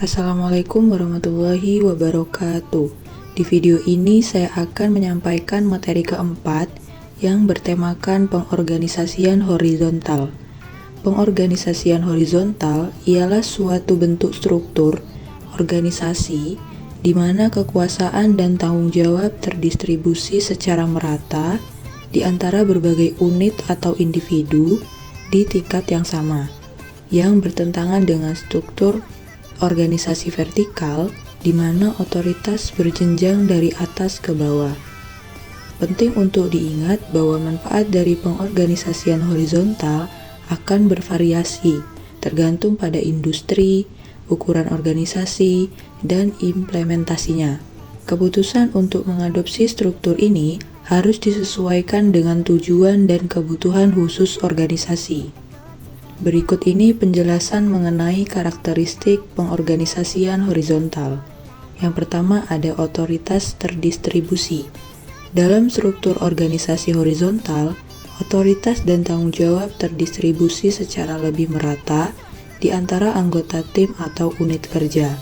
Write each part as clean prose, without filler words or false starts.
Assalamualaikum warahmatullahi wabarakatuh. Di video ini saya akan menyampaikan materi keempat yang bertemakan pengorganisasian horizontal. Pengorganisasian horizontal ialah suatu bentuk struktur organisasi di mana kekuasaan dan tanggung jawab terdistribusi secara merata di antara berbagai unit atau individu di tingkat yang sama, yang bertentangan dengan struktur organisasi vertikal di mana otoritas berjenjang dari atas ke bawah. Penting untuk diingat bahwa manfaat dari pengorganisasian horizontal akan bervariasi tergantung pada industri, ukuran organisasi, dan implementasinya. Keputusan untuk mengadopsi struktur ini harus disesuaikan dengan tujuan dan kebutuhan khusus organisasi. Berikut ini penjelasan mengenai karakteristik pengorganisasian horizontal. Yang pertama ada otoritas terdistribusi. Dalam struktur organisasi horizontal, otoritas dan tanggung jawab terdistribusi secara lebih merata di antara anggota tim atau unit kerja,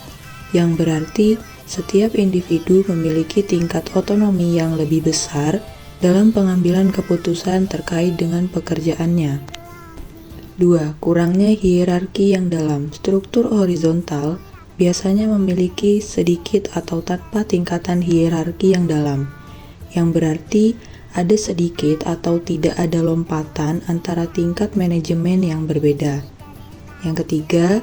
yang berarti setiap individu memiliki tingkat otonomi yang lebih besar dalam pengambilan keputusan terkait dengan pekerjaannya. 2. Kurangnya hierarki yang dalam. Struktur horizontal biasanya memiliki sedikit atau tanpa tingkatan hierarki yang dalam, yang berarti ada sedikit atau tidak ada lompatan antara tingkat manajemen yang berbeda. Yang ketiga,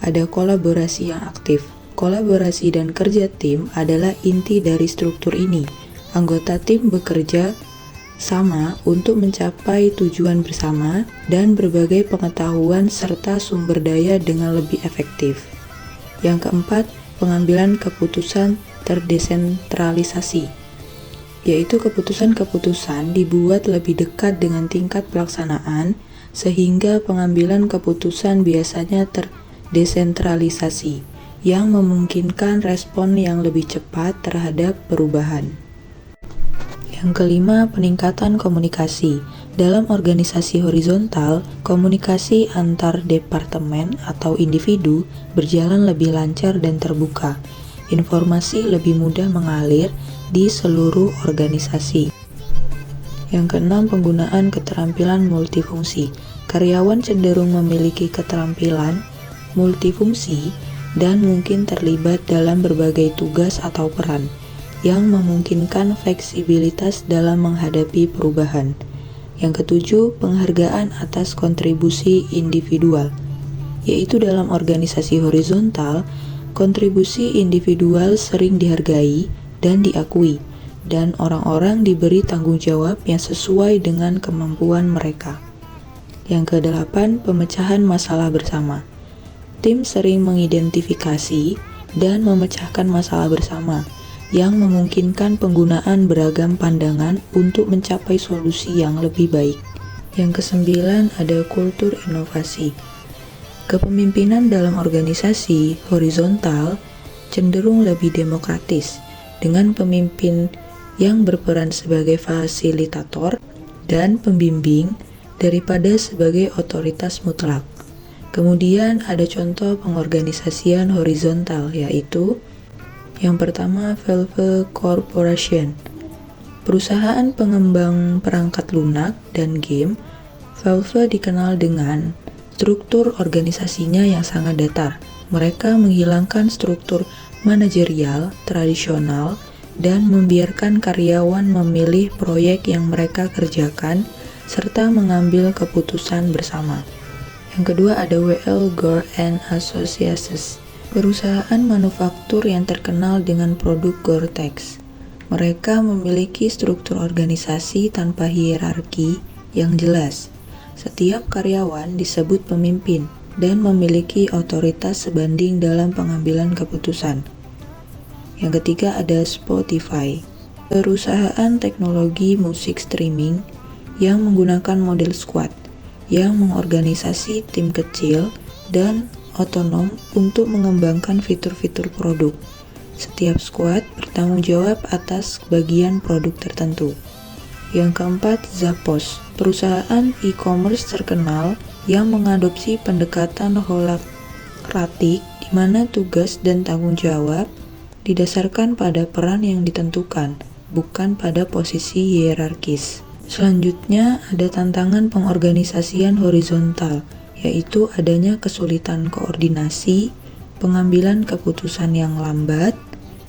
ada kolaborasi yang aktif. Kolaborasi dan kerja tim adalah inti dari struktur ini. Anggota tim bekerja sama untuk mencapai tujuan bersama dan berbagai pengetahuan serta sumber daya dengan lebih efektif. Yang keempat, pengambilan keputusan terdesentralisasi, yaitu keputusan-keputusan dibuat lebih dekat dengan tingkat pelaksanaan sehingga pengambilan keputusan biasanya terdesentralisasi yang memungkinkan respon yang lebih cepat terhadap perubahan. Yang kelima, peningkatan komunikasi. Dalam organisasi horizontal, komunikasi antar departemen atau individu berjalan lebih lancar dan terbuka. Informasi lebih mudah mengalir di seluruh organisasi. Yang keenam, penggunaan keterampilan multifungsi. Karyawan cenderung memiliki keterampilan multifungsi dan mungkin terlibat dalam berbagai tugas atau peran, yang memungkinkan fleksibilitas dalam menghadapi perubahan. Yang ketujuh, penghargaan atas kontribusi individual, yaitu dalam organisasi horizontal, kontribusi individual sering dihargai dan diakui, dan orang-orang diberi tanggung jawab yang sesuai dengan kemampuan mereka. Yang kedelapan, pemecahan masalah bersama. Tim sering mengidentifikasi dan memecahkan masalah bersama, yang memungkinkan penggunaan beragam pandangan untuk mencapai solusi yang lebih baik. Yang kesembilan ada kultur inovasi. Kepemimpinan dalam organisasi horizontal cenderung lebih demokratis, dengan pemimpin yang berperan sebagai fasilitator dan pembimbing daripada sebagai otoritas mutlak. Kemudian ada contoh pengorganisasian horizontal, yaitu yang pertama, Valve Corporation. Perusahaan pengembang perangkat lunak dan game, Valve dikenal dengan struktur organisasinya yang sangat datar. Mereka menghilangkan struktur manajerial tradisional dan membiarkan karyawan memilih proyek yang mereka kerjakan serta mengambil keputusan bersama. Yang kedua ada W.L. Gore and Associates. Perusahaan manufaktur yang terkenal dengan produk Gore-Tex. Mereka memiliki struktur organisasi tanpa hierarki yang jelas. Setiap karyawan disebut pemimpin dan memiliki otoritas sebanding dalam pengambilan keputusan. Yang ketiga ada Spotify. Perusahaan teknologi musik streaming yang menggunakan model squad, yang mengorganisasi tim kecil dan otonom untuk mengembangkan fitur-fitur produk. Setiap squad bertanggung jawab atas bagian produk tertentu. Yang keempat, Zappos, perusahaan e-commerce terkenal yang mengadopsi pendekatan holokratik di mana tugas dan tanggung jawab didasarkan pada peran yang ditentukan, bukan pada posisi hierarkis. Selanjutnya, ada tantangan pengorganisasian horizontal, yaitu adanya kesulitan koordinasi, pengambilan keputusan yang lambat,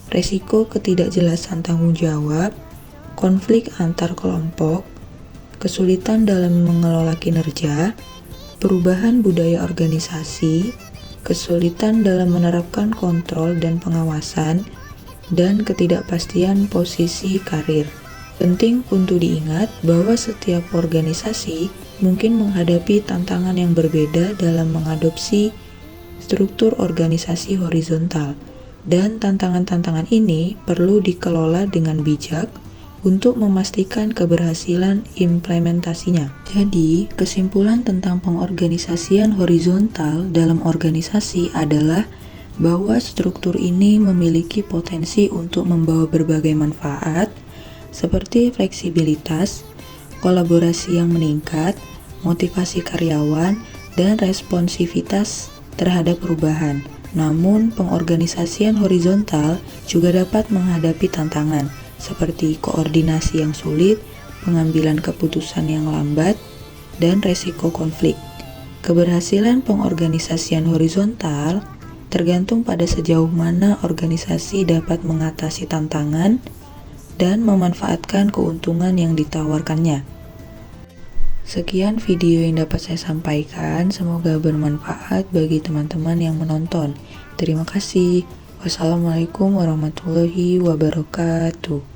resiko ketidakjelasan tanggung jawab, konflik antar kelompok, kesulitan dalam mengelola kinerja, perubahan budaya organisasi, kesulitan dalam menerapkan kontrol dan pengawasan, dan ketidakpastian posisi karir. Penting untuk diingat bahwa setiap organisasi mungkin menghadapi tantangan yang berbeda dalam mengadopsi struktur organisasi horizontal, dan tantangan-tantangan ini perlu dikelola dengan bijak untuk memastikan keberhasilan implementasinya. Jadi, kesimpulan tentang pengorganisasian horizontal dalam organisasi adalah bahwa struktur ini memiliki potensi untuk membawa berbagai manfaat seperti fleksibilitas, kolaborasi yang meningkat, motivasi karyawan, dan responsivitas terhadap perubahan. Namun, pengorganisasian horizontal juga dapat menghadapi tantangan seperti koordinasi yang sulit, pengambilan keputusan yang lambat, dan resiko konflik. Keberhasilan pengorganisasian horizontal tergantung pada sejauh mana organisasi dapat mengatasi tantangan dan memanfaatkan keuntungan yang ditawarkannya. Sekian video yang dapat saya sampaikan, semoga bermanfaat bagi teman-teman yang menonton. Terima kasih. Wassalamualaikum warahmatullahi wabarakatuh.